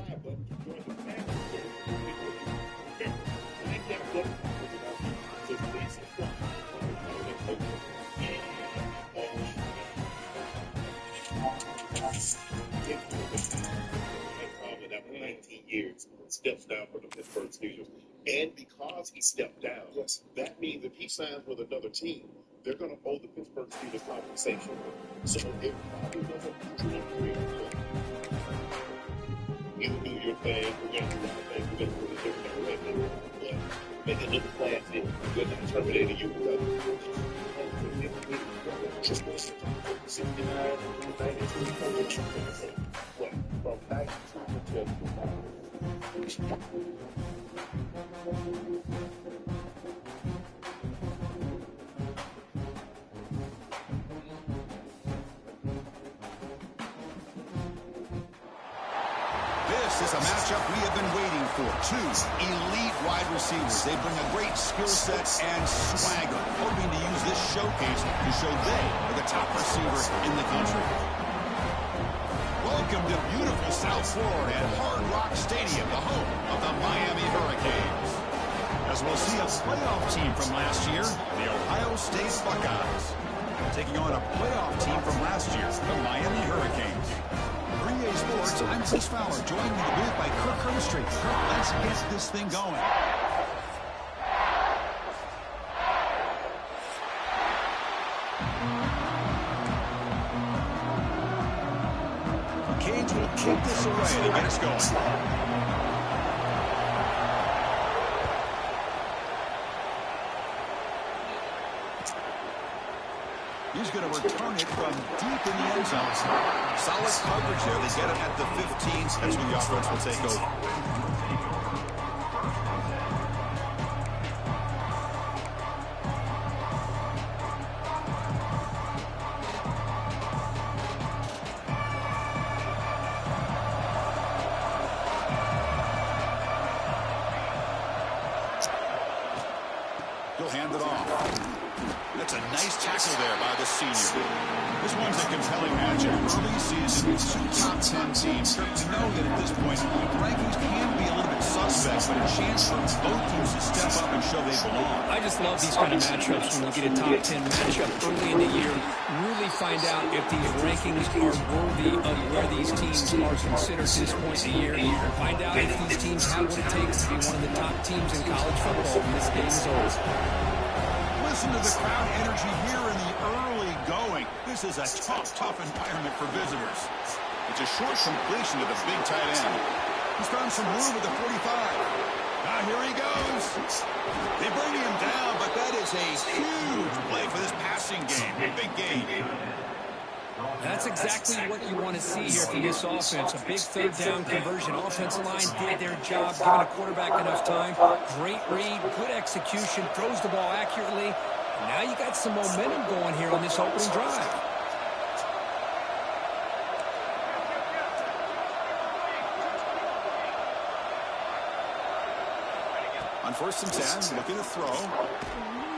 subscribe button to join the family. Like that button, so please subscribe. After 19 years, steps down from the Pittsburgh Steelers. And because he stepped down, that means if he signs with another team, they're going to owe the Pittsburgh Steelers compensation. So it probably doesn't truly agree. You do your thing, we're going to do our thing, we're going to do it a different way. But make it look classy. We're not terminating you because from 92 to This is a matchup we have been waiting for. Two elite wide receivers. They bring a great skill set and swagger, hoping to use this showcase to show they are the top receiver in the country. Welcome to beautiful South Florida at Hard Rock Stadium, the home of the Miami Hurricanes. As we'll see a playoff team from last year, the Ohio State Buckeyes, taking on a playoff team from last year, the Miami Hurricanes. 3A Sports, I'm Chris Fowler, joined in the booth by Kirk Hermstreet. Kirk, let's get this thing going. Canes will kick this away to get us going. He's going to return it from deep in the end zone. Solid coverage there. They get him at the 15. That's when the offense will take over. He'll hand it off. That's a nice tackle there by the senior. This one's a compelling matchup. Early season, two top 10 teams. We know that at this point, rankings can be a little bit suspect, but a chance for both teams to step up and show they belong. I just love these kind of matchups when you get a top 10 matchup early in the year. Really find out if these rankings are worthy of where these teams are considered at this point in the year. Find out if these teams have what it takes to be one of the top teams in college football when this game is over. Listen to the crowd energy here in the early going. This is a tough environment for visitors. It's a short completion to the big tight end. He's found some room at the 45. Now here he goes. They bring him down, but that is a huge play for this passing game. A big gain. That's exactly what you want to see here from this offense. A big third down conversion. Offensive line did their job, giving a quarterback enough time. Great read, good execution, throws the ball accurately. And now you got some momentum going here on this opening drive. On 1st and 10, looking to throw.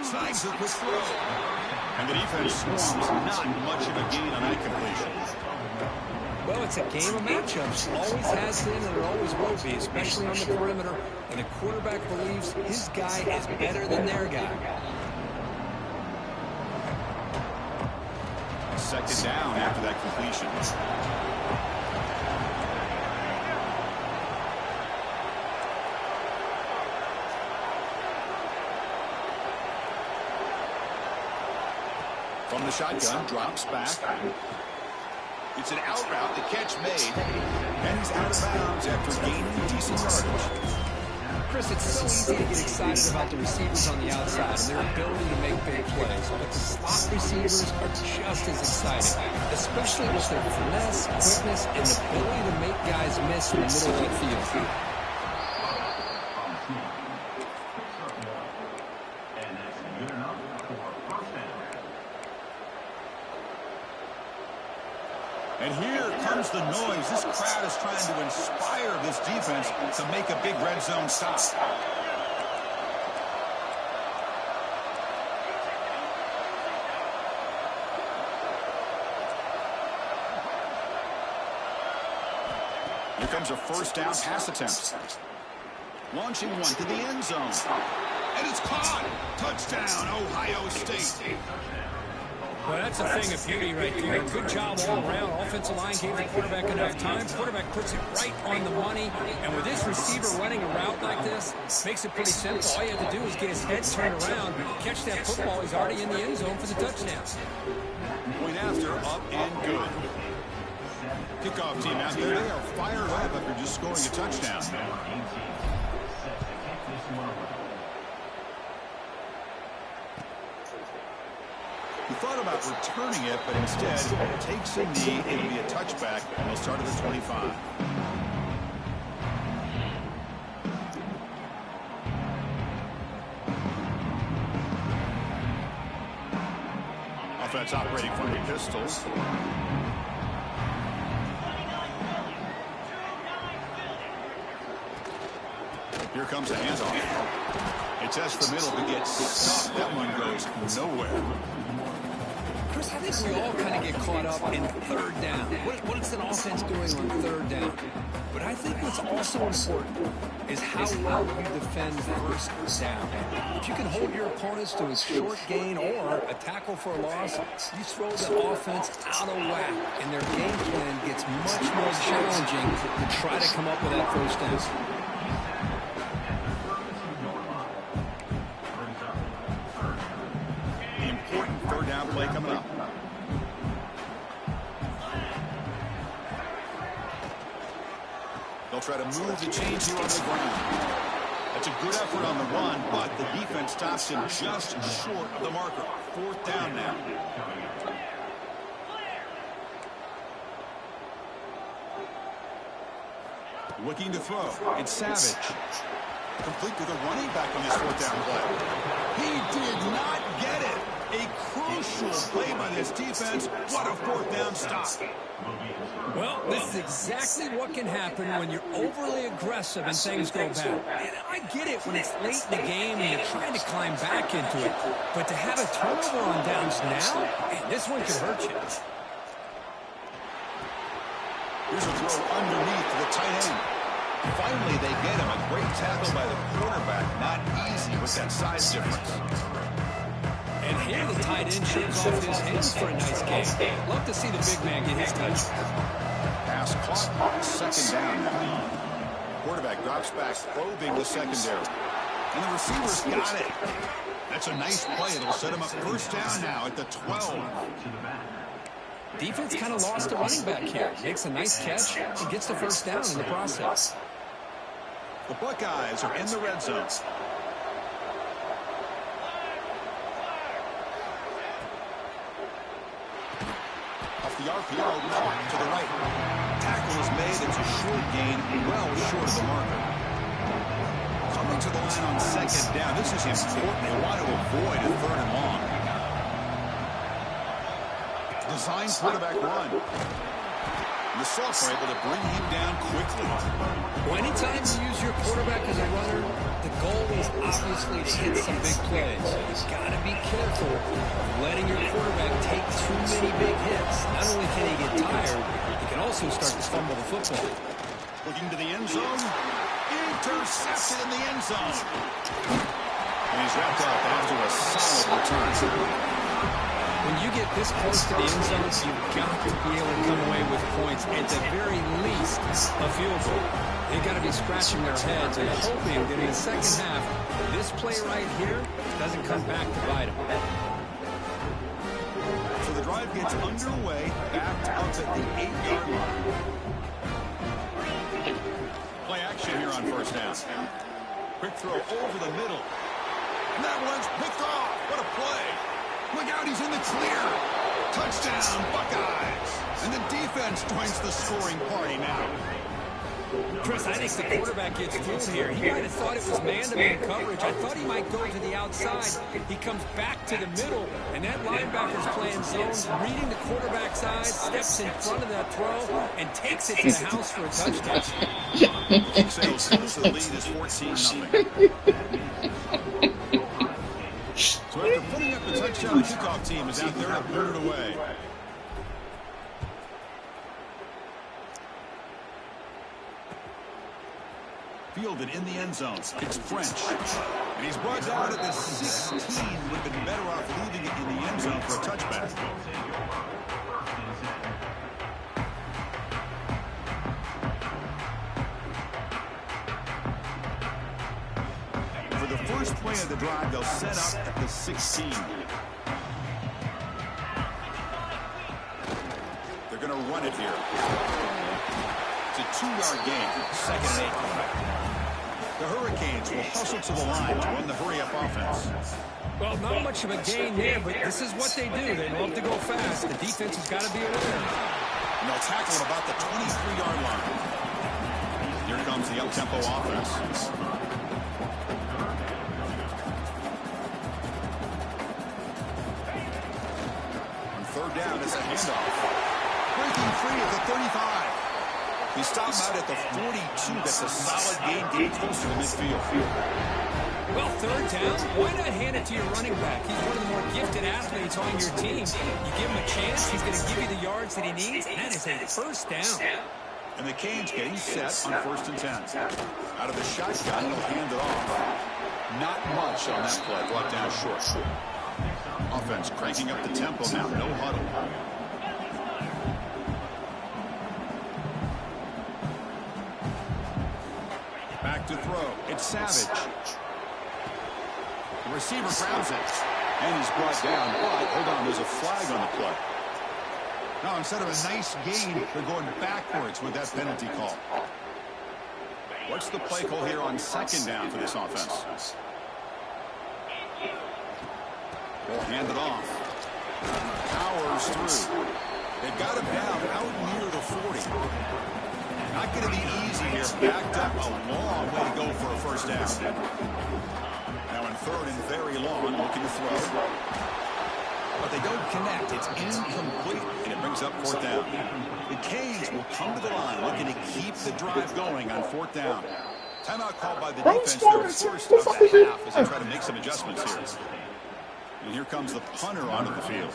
Snags a quick throw. And the defense swarms. Not much of a gain on that completion. Well, it's a game of matchups. Always has been and it always will be, especially on the perimeter. And the quarterback believes his guy is better than their guy. Second down after that completion. From the shotgun, drops back. It's an out route, the catch made. And he's out of bounds after gaining decent yardage. Chris, it's so easy to get excited about the receivers on the outside and their ability to make big plays. But the slot receivers are just as exciting, especially with their finesse, quickness, and the ability to make guys miss in the middle of the field. And here comes the noise. This crowd is trying to inspire this defense to make a big red zone stop. Here comes a first down pass attempt. Launching one to the end zone. And it's caught. Touchdown, Ohio State. Well, that's a thing of beauty right there. Good job all around. Offensive line gave the quarterback enough time. Quarterback puts it right on the money. And with this receiver running a route like this, makes it pretty simple. All you have to do is get his head turned around, catch that football. He's already in the end zone for the touchdown. Point after, up and good. Kickoff team out there. They are fired up after just scoring a touchdown. He thought about returning it, but instead takes a knee. It'll be a touchback, and they'll start at the 25. Offense operating from the pistols. Here comes a handoff. It tests the middle to get stopped. That one goes nowhere. Chris, I think we all kind of get caught up in third down. What is an offense doing on third down? But I think what's also important is how well you defend first down. If you can hold your opponents to a short gain or a tackle for a loss, you throw the offense out of whack, and their game plan gets much more challenging to try to come up with that first down. Play coming up. They'll try to move the chains here on the ground. That's a good effort on the run, but the defense stops him just short of the marker. Fourth down now. Looking to throw. It's Savage. Complete to the running back on this fourth down play. He did not get it. A crucial play by this defense. What a fourth down stop. Well, this is exactly what can happen when you're overly aggressive and things go bad. And I get it when it's late in the game and you're trying to climb back into it. But to have a turnover on downs now, man, this one could hurt you. Here's a throw underneath to the tight end. Finally, they get him. A great tackle by the quarterback. Not easy with that size difference. And here the tight end shows off his hands for a nice game. Love to see the big man get his touch. Pass caught. Second down now. Quarterback drops back, probing the secondary. And the receivers got it. That's a nice play. It'll set him up first down now at the 12. Defense kind of lost a running back here. Makes a nice catch and gets the first down in the process. The Buckeyes are in the red zone. Off the RPO, to the right. Tackle is made. It's a short gain, well short of the marker. Coming to the line on second down. This is important. They want to avoid a third and long. Design quarterback run. The Sox are able to bring him down quickly. Well, anytime you use your quarterback as a runner, the goal is obviously to hit some big plays. You've got to be careful of letting your quarterback take too many big hits. Not only can he get tired, he can also start to fumble the football. Looking to the end zone. Intercepted in the end zone. And he's wrapped up after a solid return. When you get this close to the end zone, you've got to be able to come away with points. At the very least, a field goal. They've got to be scratching their heads and hoping that in the second half, this play right here doesn't come back to bite them. So the drive gets underway, backed up at the 8-yard line. Play action here on first down. Quick throw over the middle. And that one's picked off. What a play. Look out, he's in the clear. Touchdown, Buckeyes. And the defense joins the scoring party now. Chris, I think the quarterback gets fooled here. He might have thought it was man-to-man coverage. I thought he might go to the outside. He comes back to the middle, and that linebacker's playing zone, reading the quarterback's eyes, steps in front of that throw, and takes it to the house for a touchdown. Sales close to the lead is 14-0. So after putting up the touchdown, the kickoff team is out there to put it away. fielded in the end zone. It's French. And he's brought down at the 16. Would have been better off leaving it in the end zone for a touchback. For the first play of the drive, they'll set up at the 16. They're going to run it here. It's a 2-yard gain, 2nd and 8. The Hurricanes will hustle to the line to run the hurry-up offense. Well, not much of a gain there, but this is what they do. They love to go fast. The defense has got to be aware. And they'll tackle him about the 23-yard line. Here comes the up-tempo offense. On 3rd down, it's a handoff. Breaking free at the 35. He stops out at the 42. That's a solid gain, getting closer to midfield. Well, 3rd down, why not hand it to your running back? He's one of the more gifted athletes on your team. You give him a chance, he's going to give you the yards that he needs, and that is a 1st down. And the Canes getting set on 1st and 10. Out of the shotgun, he'll hand it off. Not much on that play, brought down short. Offense cranking up the tempo now, no huddle. Back to throw. It's Savage. The receiver grabs it. And he's brought down. But, hold on, there's a flag on the play. Now, instead of a nice gain, they're going backwards with that penalty call. What's the play call here on 2nd down for this offense? They'll hand it off. Powers through. They've got him down out near the 40. Not going to be easy here. Backed up a long way to go for a 1st down. Now in 3rd and very long, looking to throw. But they don't connect. It's incomplete, and it brings up 4th down. The Canes will come to the line looking to keep the drive going on 4th down. Timeout called by the defense there, 1st of the half, as they try to make some adjustments here. And here comes the punter onto the field.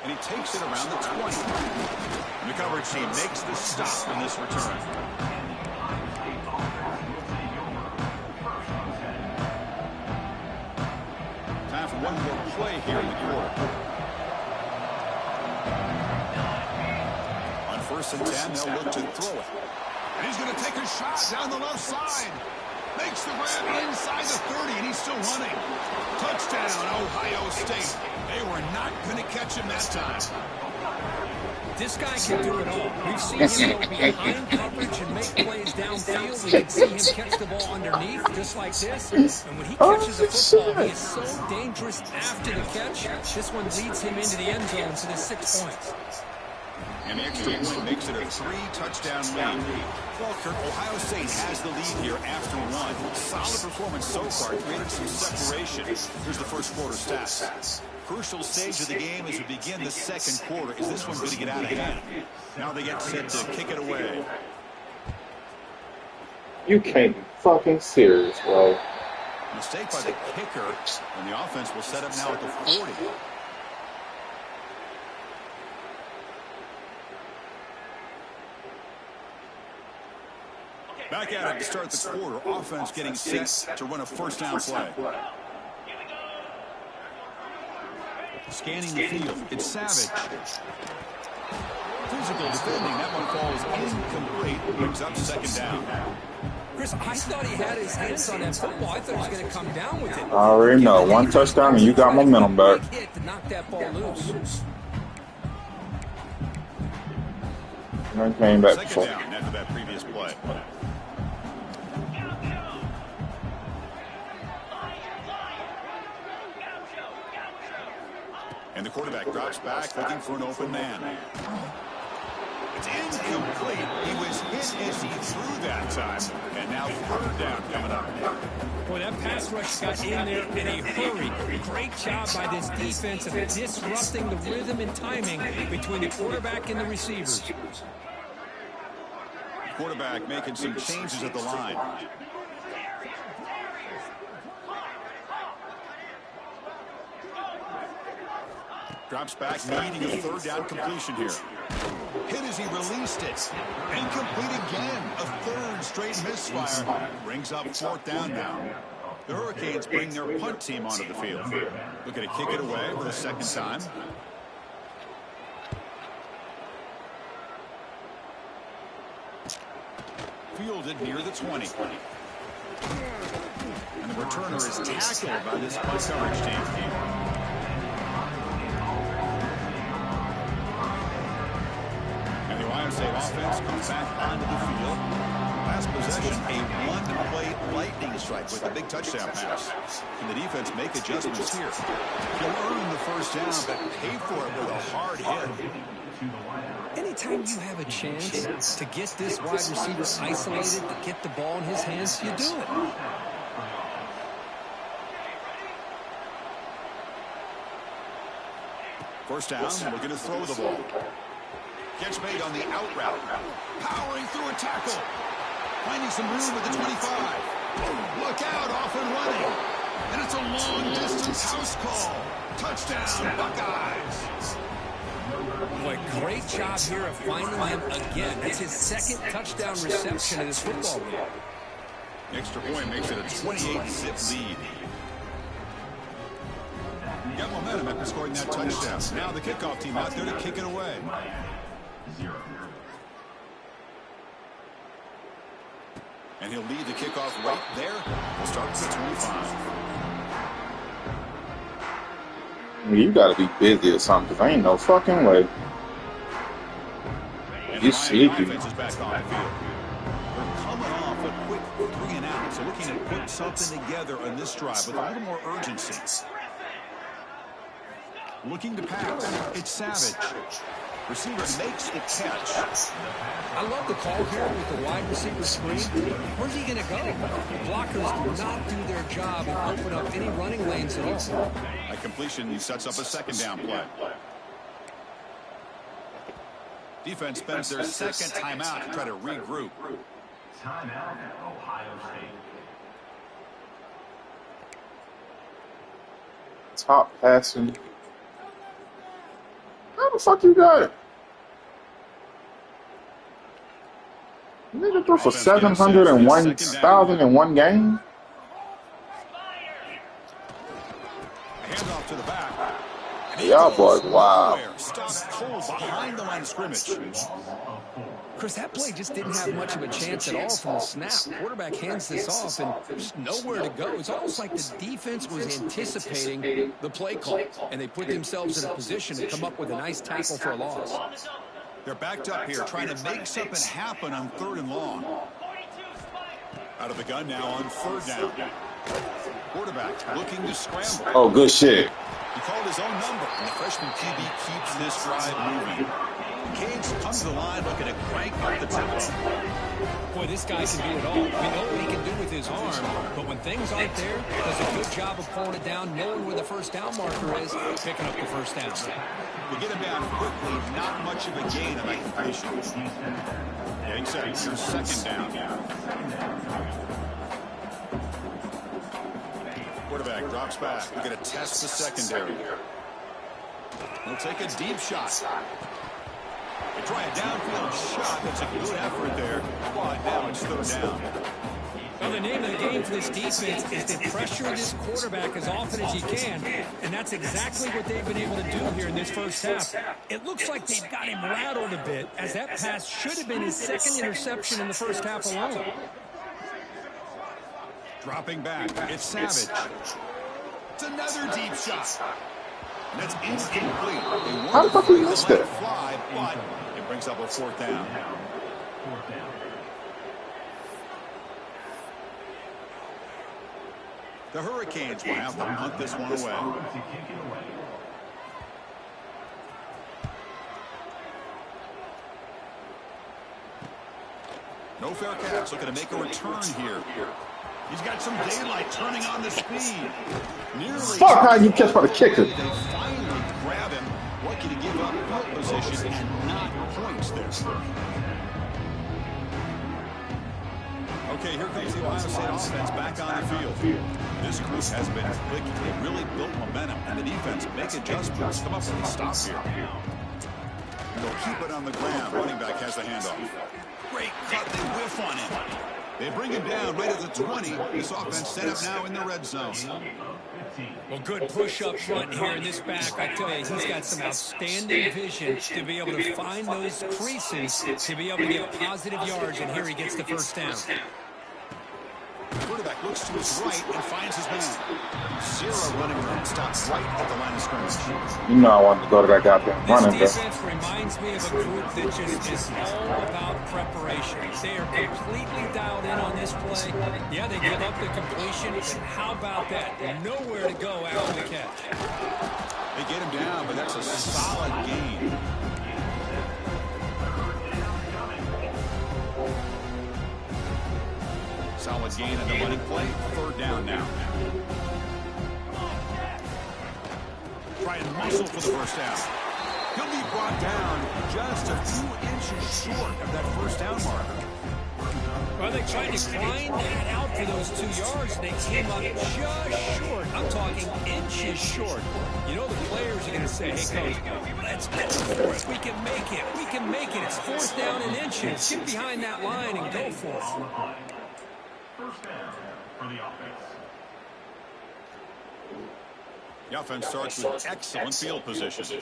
And he takes it around the 20. And the coverage team makes the stop in this return. Time for one more play here in the quarter. On 1st and 10, they'll look to throw it. And he's going to take a shot down the left side. Makes the grab inside the 30, and he's still running. Touchdown, Ohio State. They were not going to catch him that time. This guy can do it all. We've seen him go behind coverage and make plays downfield. We can see him catch the ball underneath, just like this. And when he catches the football, he is so dangerous after the catch. This one leads him into the end zone for the 6 points. And the extra point makes it a 3-touchdown lead. Well, Kirk, Ohio State has the lead here after 1. Solid performance so far, created some separation. Here's the first quarter stats. Crucial stage of the game as we begin the 2nd quarter. Is this one going to get out of hand? Now they get set to kick it away. You can't be fucking serious, bro. Mistake by the kicker, and the offense will set up now at the 40. Back at it to start the quarter. Offense getting set to run a 1st down play. Scanning the field. It's Savage. Physical defending. That one falls incomplete. Brings up 2nd down. Chris, I thought he had his hands on that football. I thought he was going to come down with it. I already know. 1 touchdown and you got momentum back. Hit to knock that ball loose. And I came back 2nd down after that previous play. And the quarterback drops back, looking for an open man. It's incomplete. He was hit as he threw that time. And now 3rd down coming up. Boy, that pass rush got in there in a hurry. Great job by this defense of disrupting the rhythm and timing between the quarterback and the receivers. Quarterback making some changes at the line. Drops back, needing a third down completion here. Hit as he released it. Incomplete again. A third straight misfire. Brings up fourth down now. The Hurricanes bring their punt team onto the field. Looking to kick it away for the second time. Fielded near the 20. And the returner is tackled by this punt coverage team. And the Ohio State offense comes back onto the field. Last possession, a one-play lightning strike with a big touchdown pass. Can the defense make adjustments here? They'll earn the first down, but pay for it with a hard hit. Anytime you have a chance to get this wide receiver isolated, to get the ball in his hands, you do it. First down, looking to throw the ball. Catch made on the out route. Powering through a tackle. Finding some room at the 25. Look out, off and running. And it's a long-distance house call. Touchdown, Buckeyes. Boy, great job here of finding him again. That's his second touchdown reception in this football game. Extra point makes it a 28-zip lead. Got momentum after scoring that touchdown. Now the kickoff team out there to kick it away. And he'll lead the kickoff right there. We'll start with the 25. You gotta be busy or something, 'cause ain't no fucking way. And You the sleepy. Miami offense is back on the field. They're coming off a quick 3 and out, so looking to put something together on this drive with a little more urgency. Looking to pass. It's Savage. Receiver makes the catch. I love the call here with the wide receiver screen. Where's he going to go? The blockers do not do their job and open up any running lanes at all. A completion sets up a second down play. Defense spends their second timeout to try to regroup. Timeout, Ohio State. Top passing. How the fuck you got it? Nigga threw for 701,000 in one game? Handoff to the back. Y'all boys, wow. Stopped cold behind the line of scrimmage. Chris, that play just didn't have much of a chance at all from the snap. Quarterback hands this off and there's nowhere to go. It's almost like the defense was anticipating the play call, and they put themselves in a position to come up with a nice tackle for a loss. They're backed up here, trying to make something happen on 3rd and long. Out of the gun now on 3rd down. Quarterback looking to scramble. Oh, good shit. He called his own number, and the freshman QB keeps this drive moving. Canes comes to the line looking to crank up the tempo. Boy, this guy can do it all. We know what he can do with his arm, but when things aren't there, does a good job of pulling it down, knowing where the first down marker is, picking up the first down. We get him down quickly, not much of a gain on that completion. Getting set, here's second down. Quarterback drops back. We're going to test the secondary. He'll take a deep shot. They try a downfield shot. That's a good effort there. But now it's 3rd down. Well, the name of the game for this defense is to pressure this quarterback as often as you can, and that's exactly what they've been able to do here in this first half. It looks like they've got him rattled a bit, as that pass should have been his second interception in the first half alone. Dropping back, it's Savage. It's another deep shot. And that's incomplete. How the fuck you missed it? Fly, but it brings up a 4th down. The Hurricanes will have to punt this one away. No fair catch, looking to make a return here. He's got some daylight turning on the speed. Nearly. Fuck, how you catch by the kicker? They finally grab him. Lucky to give up field position and not points there. Okay, here comes the Ohio State offense back on the field. This group has been clicking. They really built momentum, and the defense make adjustments. Come up with a stop here. They'll keep it on the ground. Running back has the handoff. Great cut. They whiff on him. They bring him down right at the 20. This offense set up now in the red zone. Well, good push up front here in this back. I tell you, he's got some outstanding vision to be able to find those creases, to be able to get positive yards, and here he gets the first down. The quarterback looks to his right and finds his man. Zero running room. Stops right at the line of scrimmage. You know I wanted to go to that goddamn running. This defense reminds me of a group that just is all about preparation. They are completely dialed in on this play. Yeah, they give up the completion, but how about that? Nowhere to go after the catch. They get him down, but that's a solid gain. Solid gain on the running play. Third down now. Try and muscle for the first down. He'll be brought down just a few inches short of that first down mark. Well, they tried to grind that out for those 2 yards, and they came up just short. I'm talking inches short. You know the players are going to say, hey, Coach, let's go for it. We can make it. We can make it. It's fourth down in inches. Get behind that line and go for it. First down for the offense. The offense starts with excellent field position.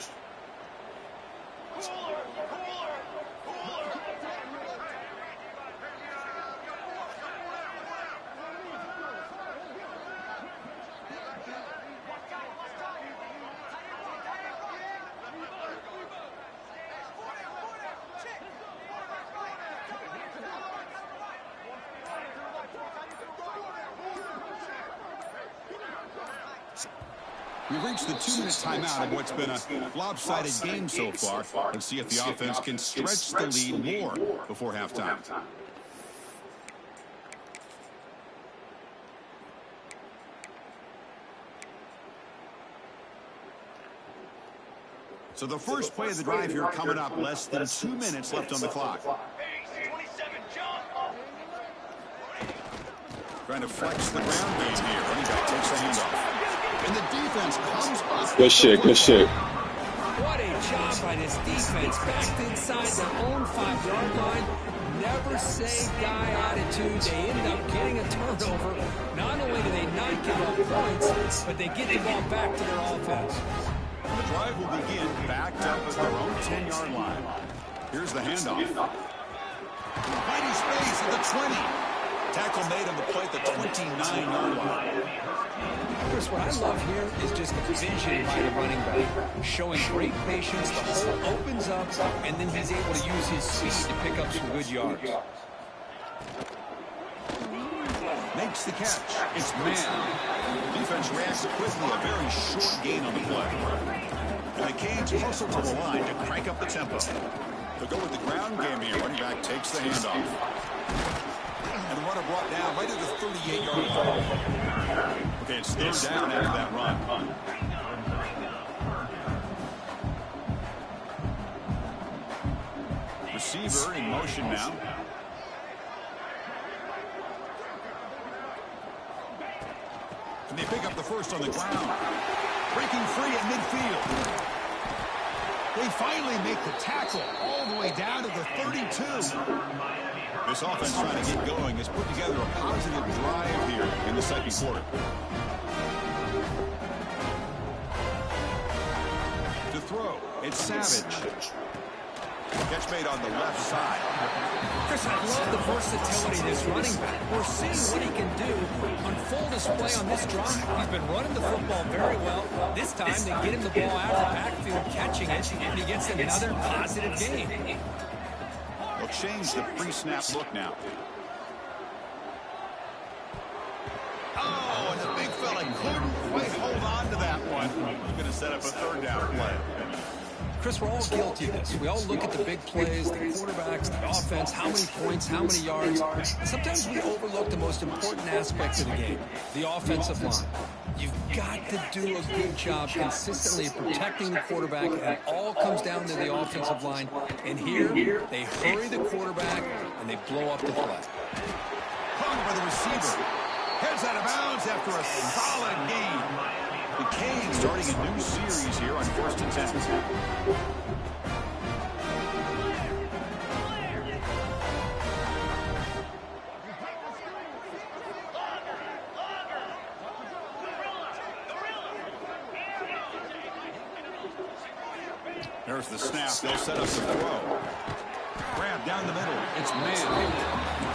We've reached the 2-minute timeout of what's been a lopsided game so far. Let's see if the offense can stretch the lead more before halftime. So the first play of the drive here coming up, less than 2 minutes left on the clock. Trying to flex the ground game here. Running back takes the handoff. And the defense comes up. Good shit, good shit. What a job by this defense. Backed inside their own 5-yard line. Never say die attitude. They end up getting a turnover. Not only do they not give up points, but they get the ball back to their offense. The drive will begin backed up at their own 10-yard line. Here's the handoff. Mighty space at the 20. Tackle made on the play at the 29-yard line. Chris, what I love here is just the vision by the running back. Showing great patience, the hole opens up, and then he's able to use his speed to pick up some good yards. Makes the catch. It's man. Defense reacts quickly. A very short gain on the play. And the Canes hustle to the line to crank up the tempo. They'll go with the ground game here. Running back takes the handoff. And the runner brought down right at the 38-yard line. Okay, it's third down after that run. Receiver in motion now. And they pick up the first on the ground. Breaking free at midfield. They finally make the tackle all the way down to the 32. This offense trying to get going has put together a positive drive here in the second quarter. To throw, it's Savage. Catch made on the left side. Chris, I love the versatility of this running back. We're seeing what he can do on full display on this drive. He's been running the football very well. This time they get him the ball out of the backfield, catching it, and he gets another positive gain. They'll change the pre-snap look now. Oh, and the big fella couldn't quite hold on to that one. He's going to set up a third down play. Chris, we're all guilty of this. We all look at the big plays, the quarterbacks, the offense, how many points, how many yards. Sometimes we overlook the most important aspect of the game, the offensive line. You've got to do a good job consistently protecting the quarterback, and it all comes down to the offensive line. And here, they hurry the quarterback, and they blow up the play. Hung by the receiver. Heads out of bounds after a solid gain. The Canes starting a new series here on 1st and 10. There's the snap. They'll set up the throw. Grab down the middle. It's man.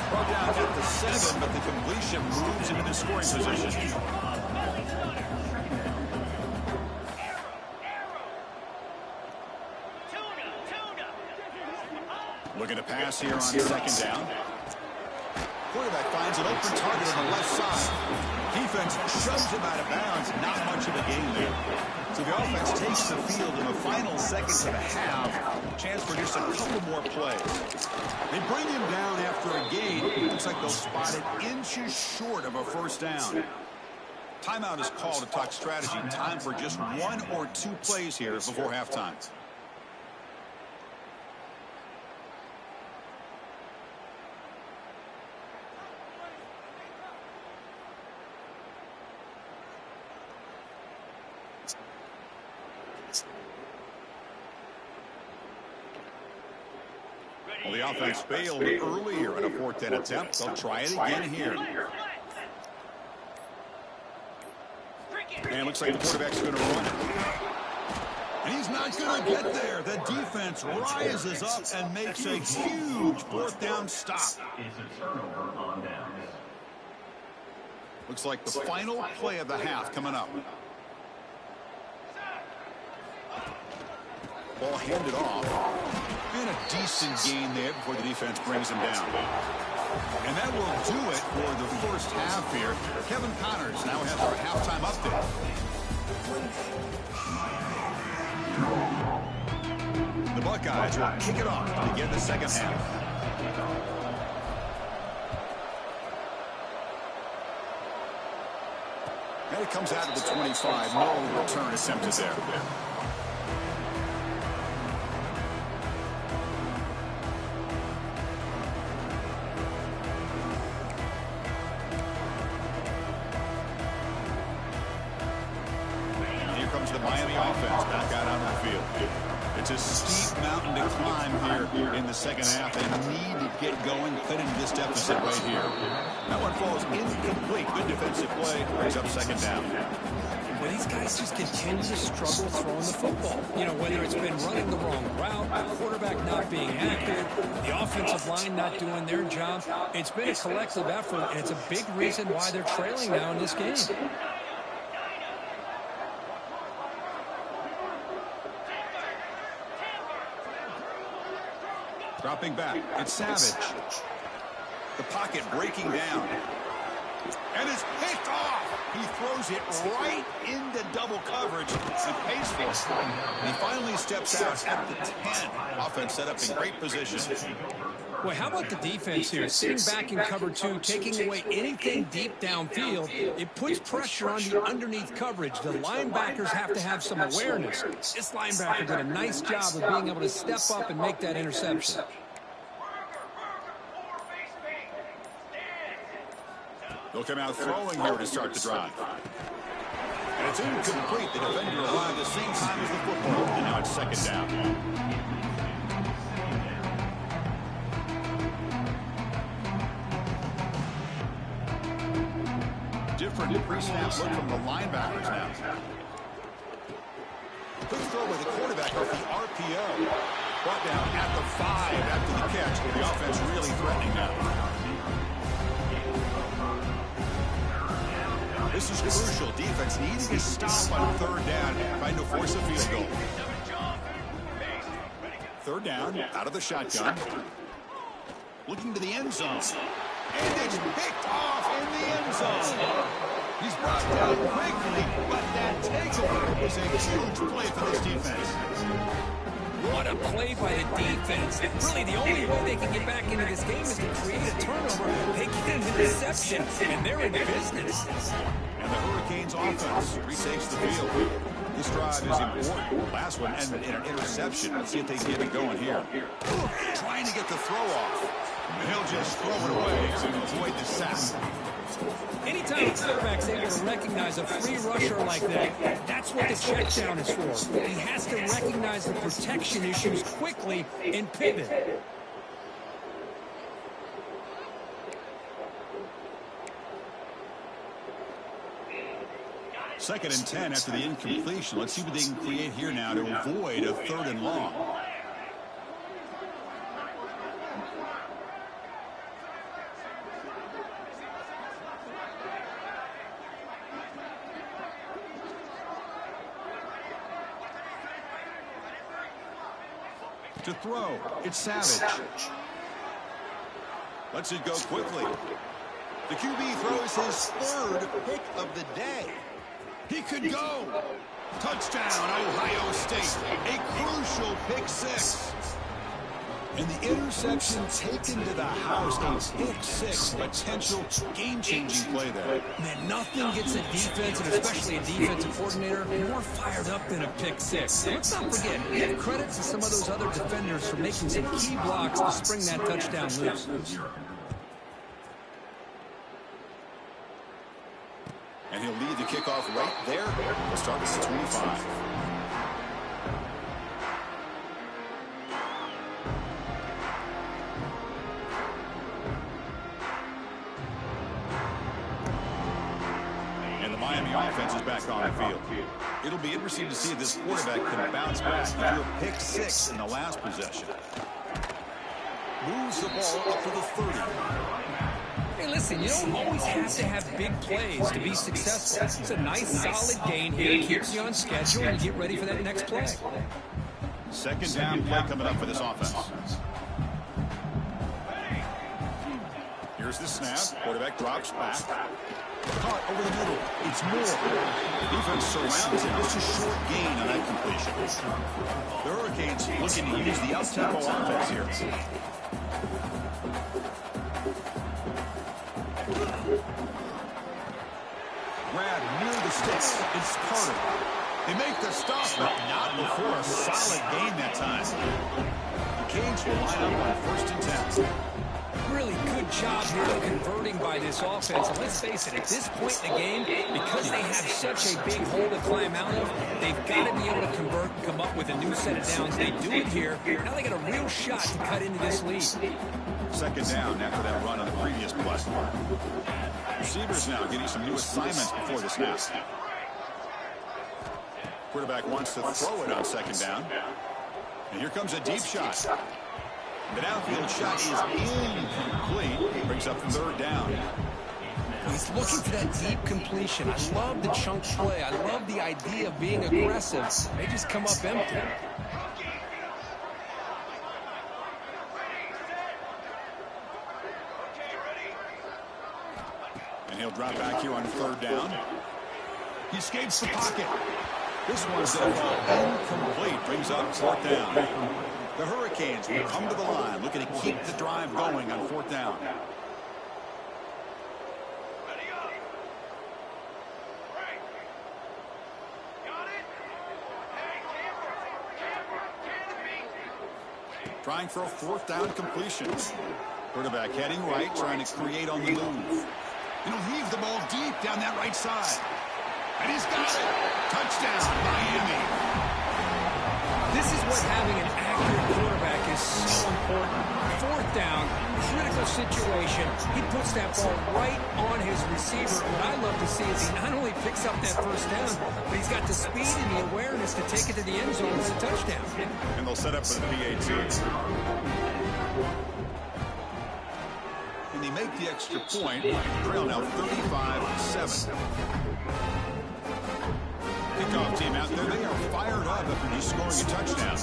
Throw down at the 7, but the completion moves into the scoring position. Looking to pass here on 2nd down. Quarterback finds an open target on the left side. Defense shoves him out of bounds. Not much of a gain there. So the offense takes the field in the final seconds of the half. Chance for just a couple more plays. They bring him down after a gain. Looks like they'll spot it inches short of a 1st down. Timeout is called to talk strategy. Time for just 1 or 2 plays here before halftime. Well, the offense failed earlier at a 4th down attempt. They'll try it again here. And it looks like the quarterback's going to run it. And he's not going to get there. The defense rises up and makes a huge 4th down stop. It's a turnover on downs. Looks like the final play of the half coming up. Ball handed off. And a decent gain there before the defense brings him down. And that will do it for the 1st half here. Kevin Connors now has our halftime update. The Buckeyes will kick it off to begin the 2nd half. And it comes out of the 25. No return attempted there. The Miami offense back out onto the field. It's a steep mountain to climb here in the 2nd half. They need to get going, cut into this deficit right here. That one falls incomplete. Good defensive play. Brings up 2nd down. Well, these guys just continue to struggle throwing the football. You know, whether it's been running the wrong route, the quarterback not being accurate, the offensive line not doing their job. It's been a collective effort, and it's a big reason why they're trailing now in this game. Dropping back, it's Savage. The pocket breaking down. And it's picked off. He throws it right into double coverage and pays for it. And he finally steps out at the 10. Offense set up in great position. Well, how about the defense here? Sitting back in cover 2, taking away anything deep downfield. It puts pressure on the underneath coverage. The linebackers have to have some awareness. This linebacker did a nice job of being able to step up and make that interception. They'll come out throwing here to start the drive. And it's incomplete. The defender arrived at the same time as the football. And now it's 2nd down. Different pre-snap look from the linebackers now. Quick throw by the quarterback off the RPO. Brought down at the 5 after the catch. The offense really threatening now. This is crucial. Defense needs to stop on 3rd down, trying to force a field goal. 3rd down, out of the shotgun. Looking to the end zone. And it's picked off in the end zone. He's brought down quickly, but that takeaway was a huge play for this defense. What a play by the defense. Really, the only way they can get back into this game is to create a turnover. They get an interception, and they're in business. And the Hurricanes offense retakes the field. This drive is important. Last one ended in an interception. Let's see if they can get it going here. Trying to get the throw off. And he'll just throw it away to avoid the sack. Anytime a quarterback's able to recognize a free rusher like that, that's what the check down is for. He has to recognize the protection issues quickly and pivot. Second and 10 after the incompletion. Let's see what they can create here now to avoid a 3rd and long. To throw, it's Savage. Lets it go quickly. The QB throws his 3rd pick of the day. He could go. Touchdown, Ohio State. A crucial pick 6. And the interception taken to the house. A pick 6. Potential game-changing play there. Man, nothing gets a defense, and especially a defensive coordinator, more fired up than a pick 6. And let's not forget, give credit to some of those other defenders for making some key blocks to spring that touchdown loose. And he'll lead the kickoff right there. We'll start at the 25. And the Miami offense is back on the field. It'll be interesting to see if this quarterback can bounce back. He drew a pick 6 in the last possession. Moves the ball up to the 30. Hey, listen, you don't always have to have big plays to be successful. It's a nice, solid gain here. Keeps you on schedule and you get ready for that next play. Second down play coming up for this offense. Here's the snap. Quarterback drops back. Caught over the middle. It's Moore. Defense surrounds him. Just a short gain on that completion. The Hurricanes looking to use the up-tempo offense here. Grab near the sticks. It's Carter. They make the stop, but not before a solid gain that time. The Canes will line up on 1st and 10. Really good job here of converting by this offense. And let's face it, at this point in the game, because they have such a big hole to climb out of, they've got to be able to convert and come up with a new set of downs. They do it here. Now they got a real shot to cut into this lead. Second down after that run on the previous play. Receivers now getting some new assignments before the snap. Quarterback wants to throw it on second down. And here comes a deep shot. The downfield shot is incomplete. Brings up 3rd down. He's looking for that deep completion. I love the chunk play. I love the idea of being aggressive. They just come up empty. And he'll drop back here on 3rd down. He escapes the pocket. This one's going to fall incomplete. Brings up 4th down. The Hurricanes will come to the line, looking to keep the drive going on 4th down. Trying for a 4th down completion. Quarterback heading right, trying to create on the move. And he'll heave the ball deep down that right side. And he's got it. Touchdown, Miami. This is what having an accurate quarterback is so important. 4th down, critical situation. He puts that ball right on his receiver. What I love to see is he not only picks up that 1st down, but he's got the speed and the awareness to take it to the end zone as a touchdown. And they'll set up for the PAT. And they make the extra point. Trail now 35-7. Kickoff team out there. They are fired up after just scoring a touchdown.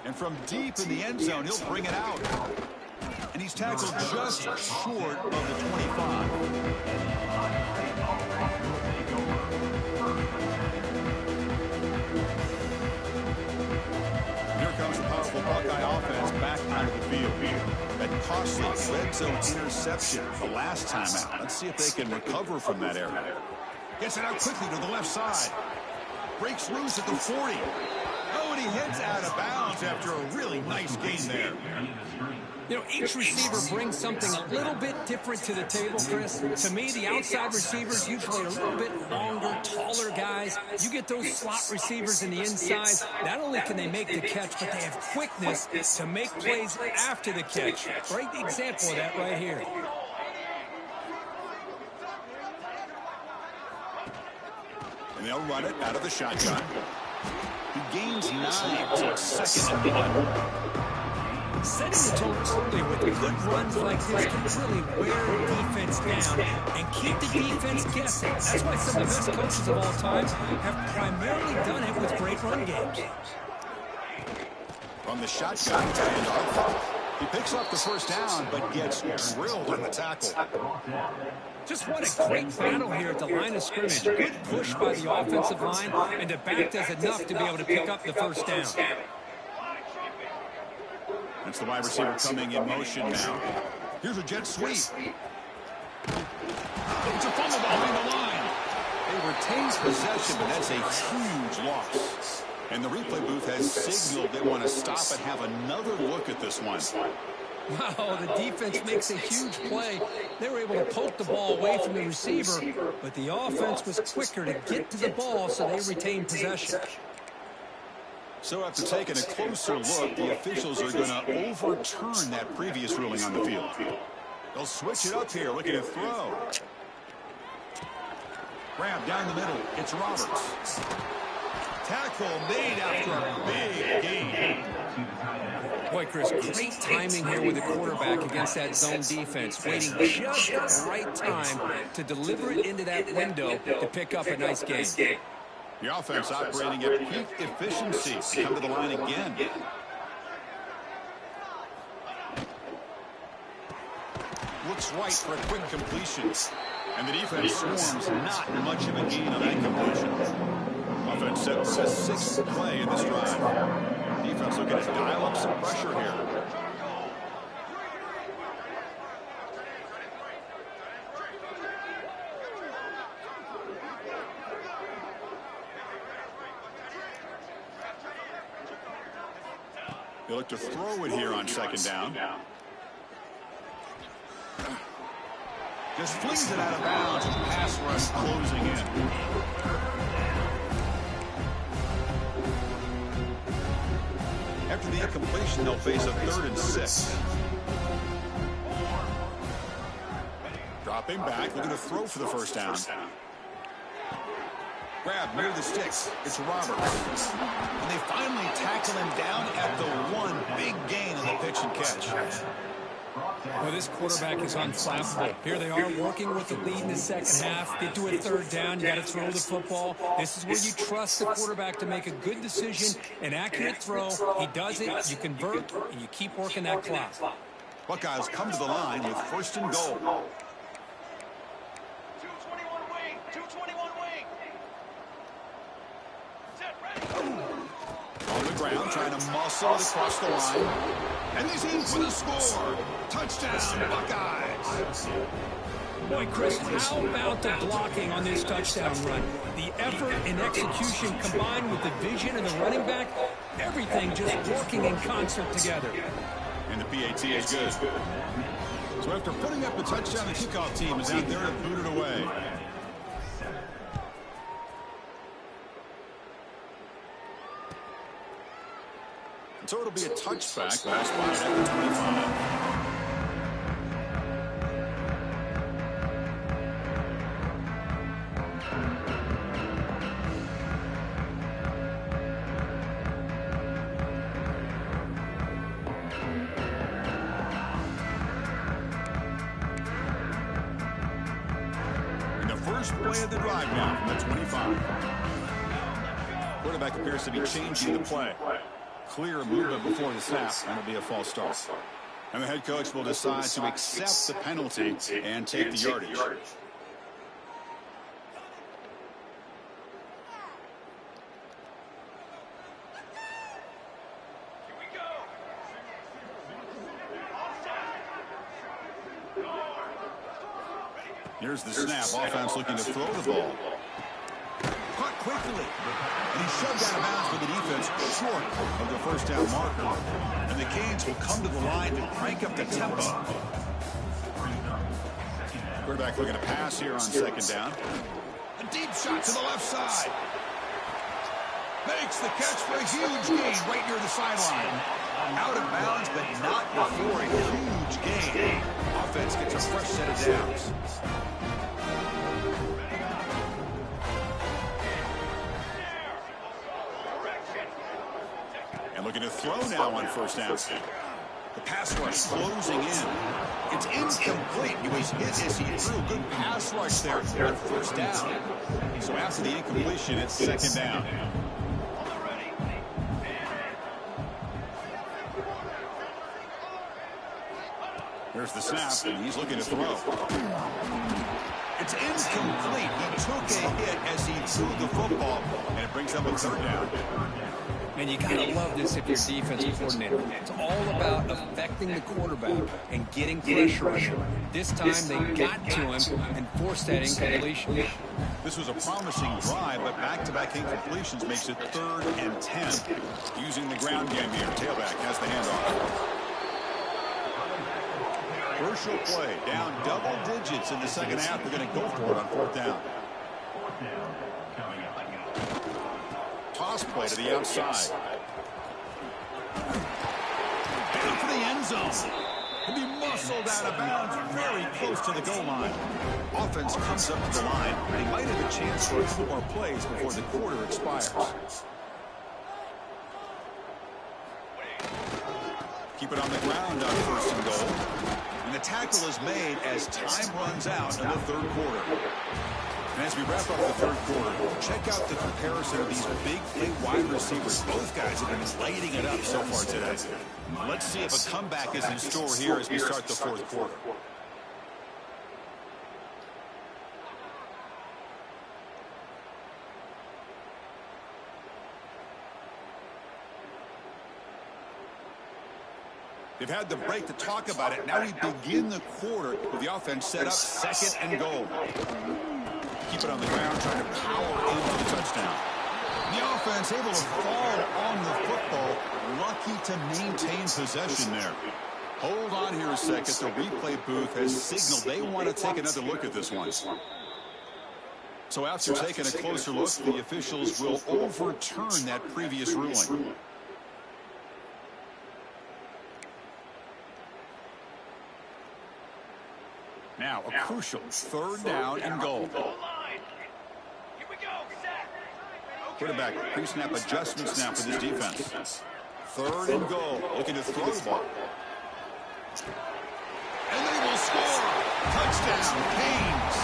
And from deep in the end zone, he'll bring it out. And he's tackled just short of the 25. Here comes the powerful Buckeye offense back onto the field. That costly red zone interception the last time out. Let's see if they can recover from that error. Gets it out quickly to the left side. Breaks loose at the 40. Oh, and But he heads out of bounds after a really nice gain there. You know, each receiver brings something a little bit different to the table, Chris. To me, the outside receivers usually are a little bit longer, taller guys. You get those slot receivers in the inside, not only can they make the catch, but they have quickness to make plays after the catch. Great example of that right here. And they'll run it out of the shotgun. He gains 9, so it's 2nd and 1. Setting the tone early with good runs like this can really wear the defense down and keep the defense guessing. That's why some of the best coaches of all time have primarily done it with great run games. From the shotgun handoff, he picks up the first down, but gets drilled on the tackle. Just what a great battle here at the line of scrimmage. Good push by the offensive line, and the back does enough to be able to pick up the first down. That's the wide receiver coming in motion now. Here's a jet sweep. It's a fumble behind the line. They retain possession, but that's a huge loss. And the replay booth has signaled they want to stop and have another look at this one. Wow, the defense makes a huge play. They were able to poke the ball away from the receiver, but the offense was quicker to get to the ball, so they retained possession. So after taking a closer look, the officials are going to overturn that previous ruling on the field. They'll switch it up here, looking to throw. Grab down the middle. It's Roberts. Tackle made after a big gain. Boy, Chris, great timing here with the quarterback against that zone defense, waiting just at the right time to deliver it into that window to pick up a nice gain. The offense operating at peak efficiency. Come to the line again. Looks right for a quick completion. And the defense swarms not much of a gain on that completion. Offense set for the 6th play in this drive. Defense looking to dial up some pressure here. They look to throw it here on 2nd down. Just flings it out of bounds and pass rush closing in. After the incompletion, they'll face a 3rd and 6. Dropping back, looking to throw for the first down. Grab near the sticks. It's Roberts. And they finally tackle him down at the 1. Big gain on the pitch and catch. Well, this quarterback is unflappable. Here they are working with the lead in the 2nd half. Get to a 3rd down. You got to throw the football. This is where you trust the quarterback to make a good decision, an accurate throw. He does it. You convert, and you keep working that clock. Buckeyes come to the line with 1st and goal. On the ground, trying to muscle it across the line. And he's in for the score. Touchdown, Buckeyes. Boy, Chris, how about the blocking on this touchdown run? The effort and execution combined with the vision of the running back, everything just working in concert together. And the PAT is good. So after putting up the touchdown, the kickoff team is out there to boot it away. So it'll be a touchback. Ball spotted at the 25. And the first play of the drive now from the 25. Quarterback appears to be changing the play. Clear movement before the snap, and it'll be a false start. And the head coach will decide to accept the penalty and take the yardage. Here's the snap. Offense looking to throw the ball. Caught quickly. And he's shoved out of bounds for the defense short of the first down marker. And the Canes will come to the line to crank up the tempo. Quarterback looking to pass here on second down. A deep shot to the left side. Makes the catch for a huge gain right near the sideline. Out of bounds, but not before a huge gain. Offense gets a fresh set of downs. And looking to throw now on first down. The pass rush closing in. It's incomplete. He was hit as he threw. Good pass rush there on first down. So after the incompletion, it's second down. Here's the snap, and he's looking to throw. It's incomplete. He took a hit as he threw the football, and it brings up a third down. And you gotta love this if you're defensive coordinator. It's all about affecting the quarterback and getting pressure on him. This time they got to him and forced that incompletion. This was a promising drive, but back-to-back incompletions makes it 3rd and 10. Using the ground game here. Tailback has the handoff. Crucial play. Down double digits in the second half. They're going to go for it on fourth down. Toss play to the outside. Down for the end zone. He'll be muscled out of bounds very close to the goal line. Offense comes up to the line, but he might have a chance for a few more plays before the quarter expires. Keep it on the ground on first and goal. And the tackle is made as time runs out in the third quarter. And as we wrap up the third quarter, check out the comparison of these big play wide receivers. Both guys have been lighting it up so far today. Let's see if a comeback is in store here as we start the fourth quarter. They've had the break to talk about it. Now we begin the quarter with the offense set up second and goal. Keep it on the ground, trying to power into the touchdown. The offense able to fall on the football. Lucky to maintain possession there. Hold on here a second. The replay booth has signaled they want to take another look at this one. So after taking a closer look, the officials will overturn that previous ruling. Now, a crucial third down and goal. Quarterback pre-snap adjustments now for this defense. Third and goal, looking to throw the ball. And they will score. Touchdown, Canes.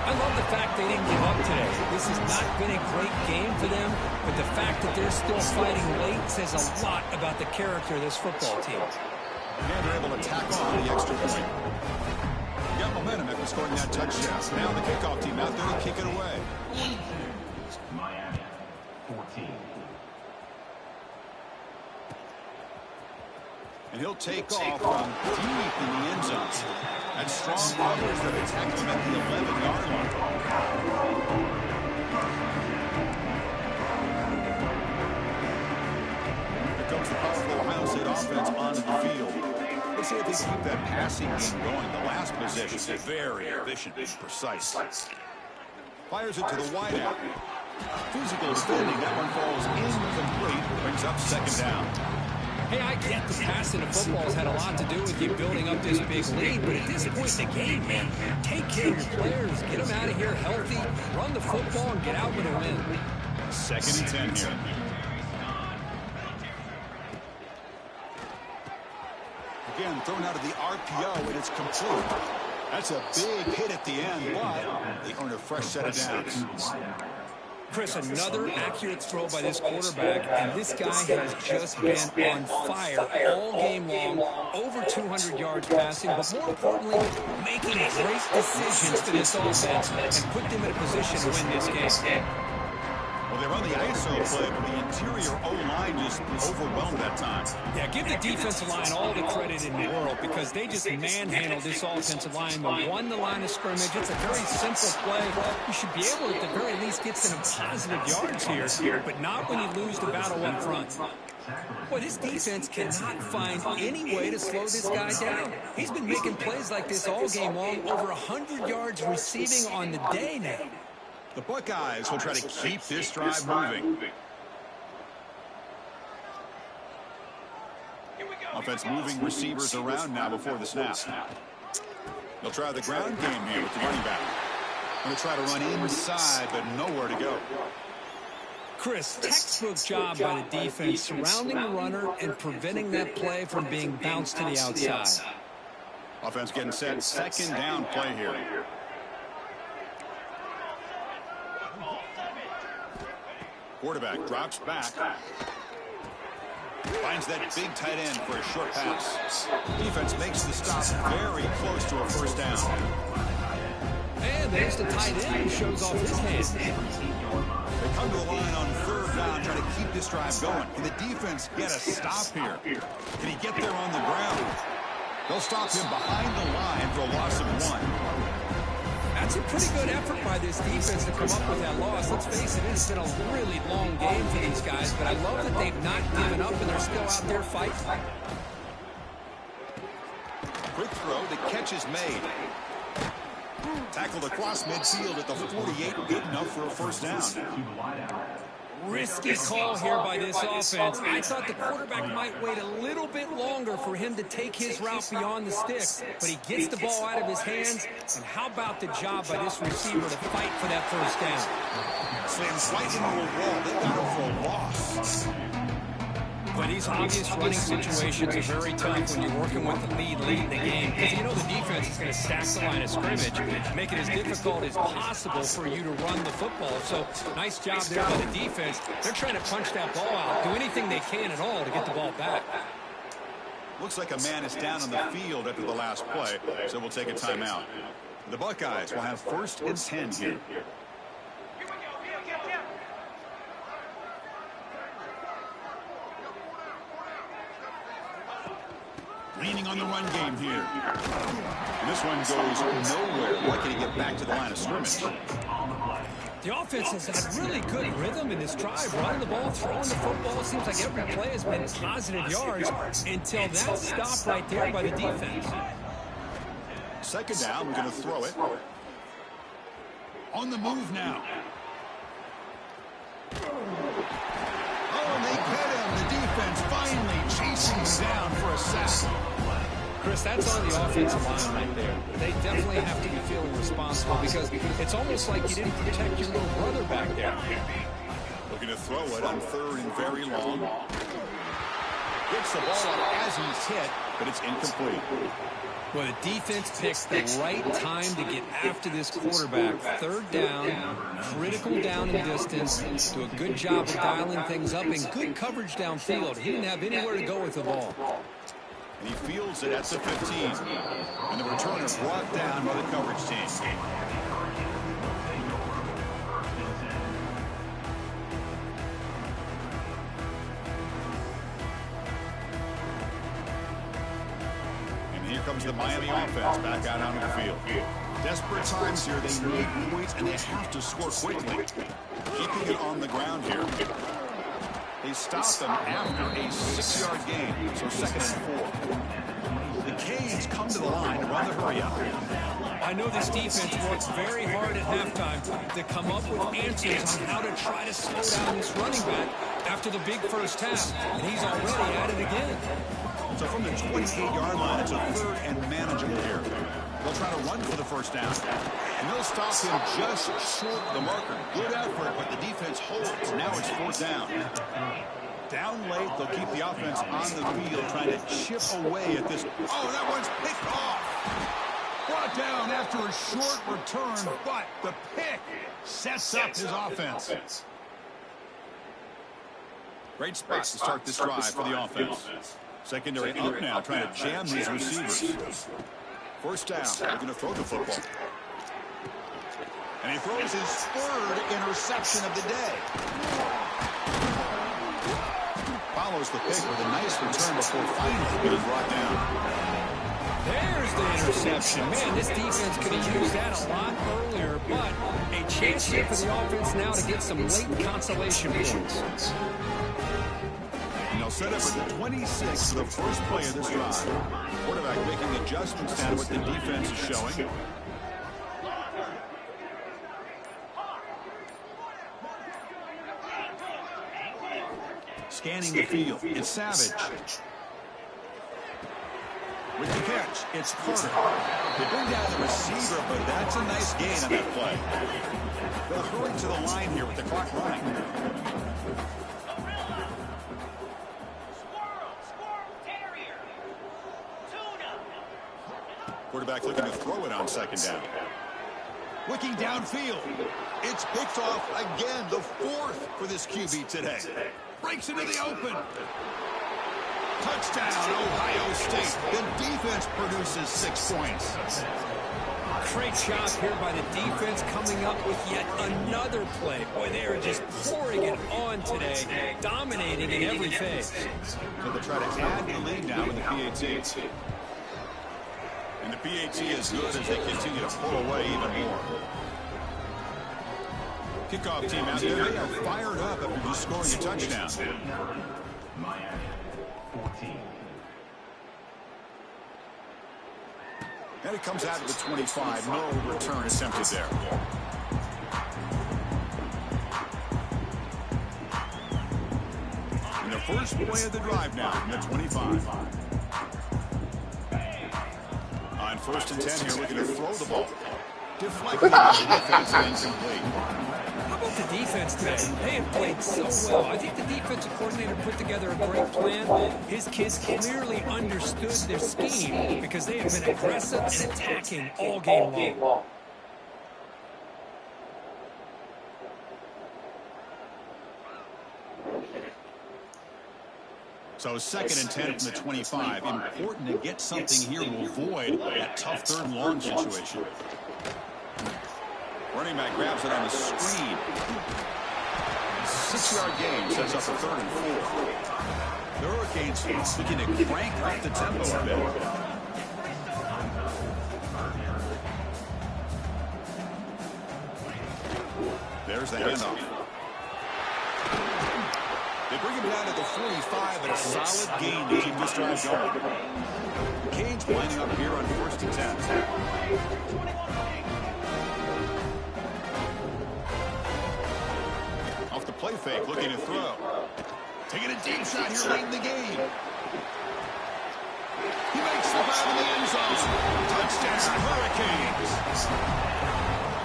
I love the fact they didn't give up today. This has not been a great game for them, but the fact that they're still fighting late says a lot about the character of this football team. And they're able to tack on the extra point. Got momentum after scoring that touchdown. Now the kickoff team out there to kick it away. Miami, 14. And he'll take off from deep in the end zone. And strong coverage that attack him at the 11-yard line. Here comes the powerful Ohio State offense onto the field. Let's see if they keep that passing game going. The last possession is very efficient and precise. Fires it to the wideout. Physical defending. That one falls incomplete. Brings up second down. Hey, I get the passing of football has had a lot to do with you building up this big lead, but at this point in the game, man, take care of your players. Get them out of here healthy, run the football, and get out with a win. Second and 10 here. Again, thrown out of the RPO, and it's complete. That's a big hit at the end, but they earn a fresh set of downs. Chris, another accurate throw by this quarterback, and this guy has just been on fire all game long, over 200 yards passing, but more importantly, making great decisions for this offense and put them in a position to win this game. Well, they run the ISO play, but the interior O-line just overwhelmed that time. Yeah, give the defensive line all the credit in the world because they just manhandled this offensive line. They won the line of scrimmage. It's a very simple play. You should be able to, at the very least, get some positive yards here, but not when you lose the battle up front. Boy, this defense cannot find any way to slow this guy down. He's been making plays like this all game long, over 100 yards receiving on the day now. The Buckeyes will try to keep this drive moving. Offense moving receivers around now before the snap. They'll try the ground game here with the running back. Going to try to run inside, but nowhere to go. Chris, textbook job by the defense surrounding the runner and preventing that play from being bounced to the outside. Offense getting set. Second down play here. Quarterback drops back. Finds that big tight end for a short pass. Defense makes the stop very close to a first down. And there's the tight end who shows off his hands. They come to the line on third down, try to keep this drive going. Can the defense get a stop here? Can he get there on the ground? They'll stop him behind the line for a loss of 1. That's a pretty good effort by this defense to come up with that loss. Let's face it, it's been a really long game for these guys, but I love that they've not given up and they're still out there fighting. Quick throw, the catch is made. Tackled across midfield at the 48, good enough for a first down. Risky call here by this offense. I thought the quarterback might wait a little bit longer for him to take his route beyond the sticks, but he gets the ball out of his hands. And how about the job by this receiver to fight for that first down? Slams right into a wall. They got him for a loss. But these obvious running situations are very tough when you're working with the lead late in the game, because you know the defense is going to stack the line of scrimmage, make it as difficult as possible for you to run the football. So nice job there by the defense. They're trying to punch that ball out, do anything they can at all to get the ball back. Looks like a man is down on the field after the last play, so we'll take a timeout. The Buckeyes will have 1st and 10 here. Leaning on the run game here. And this one goes nowhere. Why can he get back to the line of scrimmage? The offense has had really good rhythm in this drive. Running the ball, throwing the football. It seems like every play has been positive yards until that stop right there by the defense. Second down, we're going to throw it. On the move now. Oh, they get him. The defense finally chasing him down for a sack. Chris, that's on the offensive line right there. They definitely have to be feeling responsible because it's almost like you didn't protect your little brother back there. Looking to throw it on 3rd and very long. Gets the ball up as he's hit, but it's incomplete. Well, the defense picks the right time to get after this quarterback. 3rd down, critical down and distance. Do a good job of dialing things up and good coverage downfield. He didn't have anywhere to go with the ball. And he fields it at the 15. And the returner brought down by the coverage team. Here comes the Miami offense back out onto the field. Desperate times here. They need points, and they have to score quickly. Keeping it on the ground here. They stop them after a 6-yard gain, so 2nd and 4. The Canes come to the line to run the hurry up. I know this defense works very hard at halftime to come up with answers on how to try to slow down this running back after the big first half, and he's already at it again. So from the 28-yard line, it's a 3rd and manageable here. They'll try to run for the first down. And they'll stop him just short of the marker. Good effort, but the defense holds. Now it's 4th down. Down late, they'll keep the offense on the field, trying to chip away at this. Oh, that one's picked off. Brought down after a short return, but the pick sets up his offense. Great spot to start this drive for the offense. Secondary up now, trying to jam these receivers. First down, they're going to throw the football. And he throws his third interception of the day. Follows the pick with a nice return before finally being brought down. There's the interception. Man, this defense could have used that a lot earlier, but a chance here for the offense now to get some late consolation points. And they'll set up at the 26 for the first play of this drive. Quarterback making adjustments down to what the defense is showing. Scanning the field, it's Savage. With the catch, it's Carter. They bring down the receiver, but that's a nice gain on that play. They'll hurry to the line here with the clock running. Quarterback looking to throw it on second down. Looking downfield. It's picked off again, the fourth for this QB today. Breaks into the open. Touchdown, Ohio State. The defense produces 6 points. Great job here by the defense coming up with yet another play. Boy, they are just pouring it on today, dominating in every phase. So they try to add the lead now in the PAT. And the PAT is good as they continue to pull away even more. Kickoff team out there, they are fired up after just scoring a touchdown. Miami, 14. And it comes out of the 25. No return attempted there. And the first play of the drive now from the 25. On 1st and 10 here, looking to throw the ball. Deflected by the defense and incomplete. How about the defense today? They have played so well. I think the defensive coordinator put together a great plan. His kids clearly understood their scheme because they have been aggressive and attacking all game long. So 2nd and 10 from the 25. Important to get something here to avoid that tough 3rd and long situation. Running back grabs it on the screen. 6-yard gain sets up a 3rd and 4. The Hurricanes looking to crank up the tempo a bit. There's the handoff. They bring him down to the 45 and a solid gain to keep this drive going. The Canes lining up here on 1st and 10. Off the play fake, looking to throw. Taking a deep shot here late in the game. He makes the dive in the end zone. Touchdown, Hurricanes.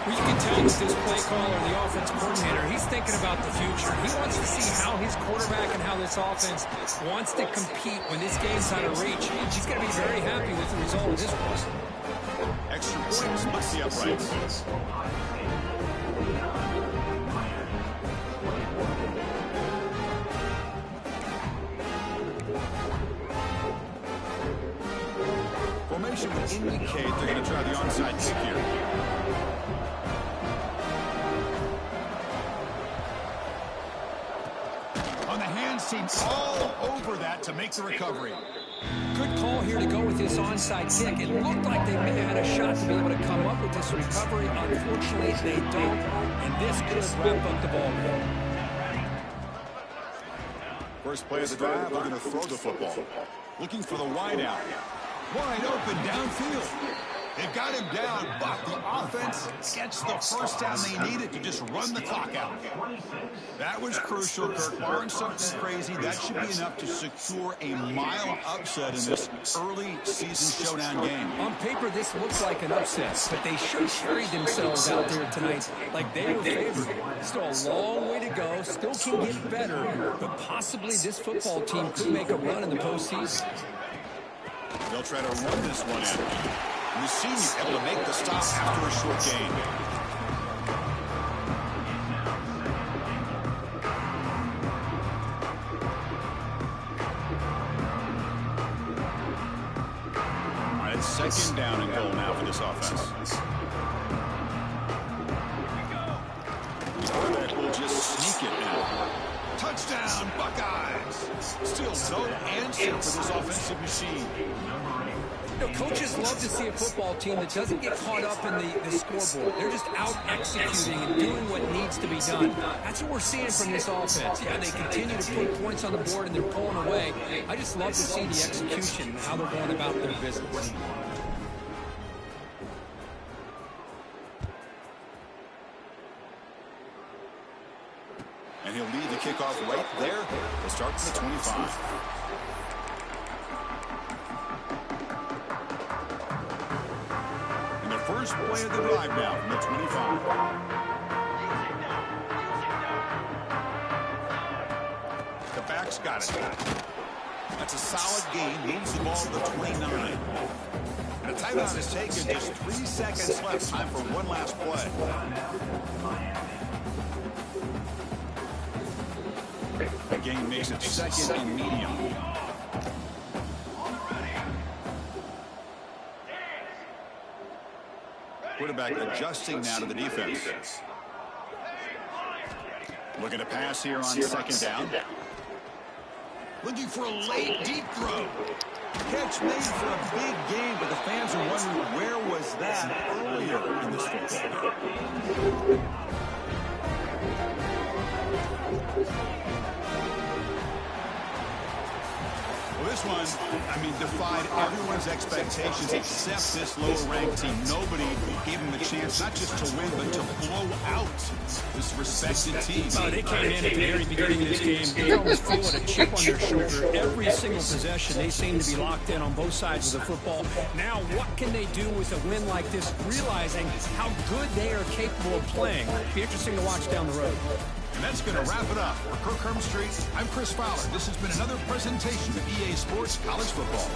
Well, you can tell with this play caller, the offensive coordinator, he's thinking about the future. He wants to see how his quarterback and how this offense wants to compete when this game's out of reach. He's going to be very happy with the result of this one. Extra points, splits the uprights. Formation would indicate they're going to try the onside kick here. On the hands team, all over that to make the recovery. Good call here to go with this onside kick. It looked like they may have had a shot to be able to come up with this recovery. Unfortunately, they don't, and this could wrap up the ball game. First play of the drive, looking to throw the football. Looking for the wide out. Wide open downfield. They've got him down, but the offense gets the first down they needed to just run the clock out. That was crucial, Kirk. Barring something crazy, that should be enough to secure a mild upset in this early season showdown game. On paper, this looks like an upset, but they should carry themselves out there tonight like they were favored. Still a long way to go, still can get better, but possibly this football team could make a run in the postseason. They'll try to run this one in. And the senior able to make the stop after a short gain. All right, it's 2nd down and goal now for this offense. Still no answer for this offensive machine. You know, coaches love to see a football team that doesn't get caught up in the scoreboard. They're just out executing and doing what needs to be done. That's what we're seeing from this offense. Yeah, they continue to put points on the board and they're pulling away. I just love to see the execution and how they're going about their business. And he'll lead the kickoff right there. We'll start from the 25. And the first play of the drive now from the 25. The back's got it. That's a solid gain. Moves the ball to the 29. And a timeout is taken. Just 3 seconds left. Time for one last play. The game makes it second and medium. Quarterback adjusting now to the defense. Looking to pass here on second down. Looking for a late deep throw. Catch made for a big game, but the fans are wondering where was that earlier in this football. Well, this one, defied everyone's expectations except this lower-ranked team. Nobody gave them a chance not just to win, but to blow out this respected team. Oh, they came in at the very beginning of this game. They almost feel a chip on their shoulder. Every single possession, they seem to be locked in on both sides of the football. Now, what can they do with a win like this, realizing how good they are capable of playing? It'll be interesting to watch down the road. And that's going to wrap it up. For Kirk Street, I'm Chris Fowler. This has been another presentation of EA Sports College Football.